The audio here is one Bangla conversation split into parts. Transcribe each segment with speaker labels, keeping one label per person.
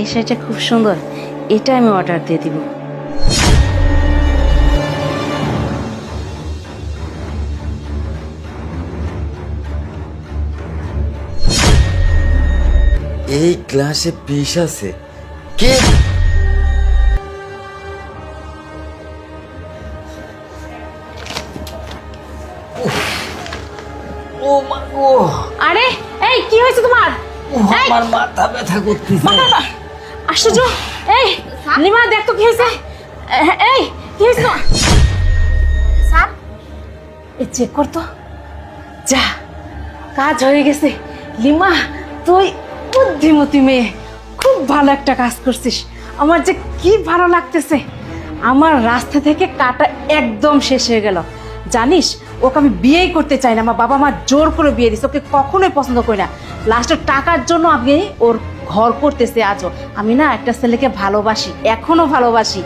Speaker 1: এই শাড়িটা খুব সুন্দর, এটা আমি অর্ডার দিয়ে দিব।
Speaker 2: এই গ্লাসে বিষ আছে? কে? ও মা গো!
Speaker 1: আরে এই কি হয়েছে তোমার?
Speaker 2: আমার মাথা ব্যথা করতেছে।
Speaker 1: আশ্চর্য! এই লিমা, দেখ তো কি হয়েছে। এই কি হয়েছে তোমার? স্যার, এই চেক কর তো। যা, কাজ হয়ে গেছে। লিমা, তুই বুদ্ধিমতী মেয়ে, খুব ভালো একটা কাজ করছিস। আমার যে কি ভালো লাগতেছে। আমার রাস্তা থেকে কাটা একদম শেষ হয়ে গেল। জানিস, ওকে আমি বিয়েই করতে চাই না। আমার বাবা মা জোর করে বিয়ে দিচ্ছে, ওকে কখনোই পছন্দ করি না। লাস্টের টাকার জন্য আমি ওর ঘর করতেছি আজও। আমি না একটা ছেলেকে ভালোবাসি, এখনো ভালোবাসি।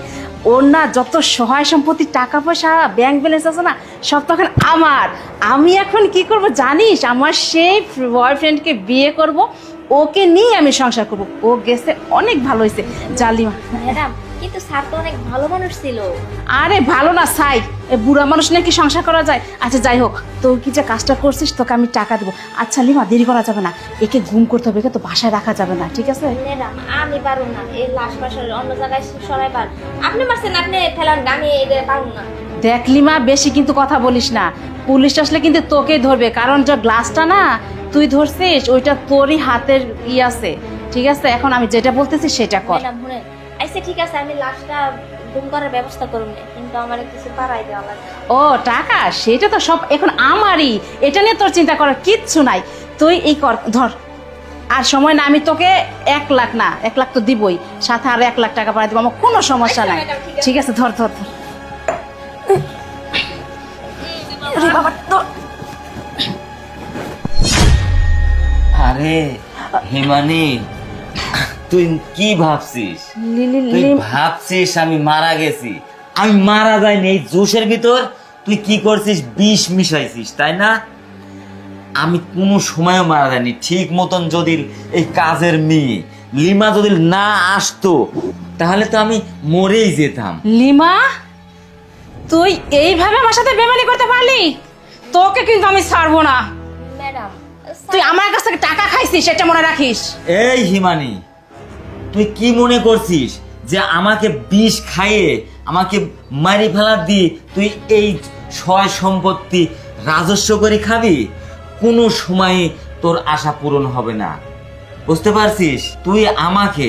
Speaker 1: ওর না যত সহায় সম্পত্তি, টাকা পয়সা, ব্যাংক ব্যালেন্স আছে না, সব তখন আমার। আমি এখন কি করব জানিস? আমার সেই বয়ফ্রেন্ডকে বিয়ে করব, ওকে নিয়ে আমি সংসার করব। ও গেছে, অনেক ভালো হয়েছে। জালিমা
Speaker 3: ম্যাডাম, কিন্তু স্যার তো অনেক ভালো মানুষ ছিল।
Speaker 1: আরে ভালো না সাই, এ বুড়া মানুষ নাকি সংসার করা যায়? আচ্ছা যাই হোক, তোর কি যে কাজটা করছিস, তোকে আমি টাকা দেবো। আচ্ছা লিমা, দেরি করা যাবে না, একে গুম করতে হবে, একে তো বাসায় রাখা যাবে না, ঠিক আছে?
Speaker 3: ম্যাডাম, আমি পারবো না, এই লাশ বাসার অন্য জায়গায় সরাই পার। আপনি মারছেন, আপনি ফেলান, আমি এটা পারবো না।
Speaker 1: দেখ লিমা, বেশি কিন্তু কথা বলিস না। পুলিশ আসলে কিন্তু তোকেই ধরবে, কারণ যে গ্লাসটা না তুই ধরছিস, ওইটা তোরই হাতের আছে, ঠিক আছে? এখন আমি যেটা বলতেছি সেটা কর।
Speaker 3: ম্যাডাম শুনেন, আচ্ছা ঠিক আছে, আমি লাশটা গুম করার ব্যবস্থা করুন, কিন্তু আমার কিছু পাড়াই দেওয়া লাগবে।
Speaker 1: ও টাকা, সেটা তো সব এখন আমারই, এটা নিয়ে তোর চিন্তা করার কিচ্ছু নাই। তুই এই কর, ধর। আর সময় না, আমি তোকে 1 লাখ না, 1 লাখ তো দিবই, সাথে আর 1 লাখ টাকা পাঠিয়ে দেবো, আমার কোনো সমস্যা নাই।
Speaker 3: ম্যাডাম, ঠিক আছে।
Speaker 1: ঠিক আছে, ধর ধর ধর। আরে বাবা, ধর।
Speaker 2: আরে হিমানি, তুই কি ভাবছিস? তুই ভাবছিস আমি মারা গেছি? আমি মারা যাইনি। এই জুসের ভিতর তুই কি করছিস? বিষ মিশাইছিস, তাই না? আমি কোনো সময়ও মারা যাইনি। ঠিক মতন যদি এই কাজের মেয়ে লিমা যদি না আসতো, তাহলে তো আমি মরেই যেতাম।
Speaker 1: লিমা, তুই এইভাবে আমার সাথে বেমানি করতে পারলি? তোকে কিন্তু আমি ছাড়বো না।
Speaker 3: ম্যাডাম,
Speaker 1: তুই আমার কাছ থেকে টাকা খাইছিস, সেটা মনে রাখিস।
Speaker 2: এই হিমানি, তুই কি মনে করছিস যে আমাকে বিষ খাইয়ে, আমাকে মারি ফেলা দিয়ে তুই এই সয় সম্পত্তি রাজস্ব করে খাবি? কোনো সময় তোর আশা পূরণ হবে না, বুঝতে পারছিস? তুই আমাকে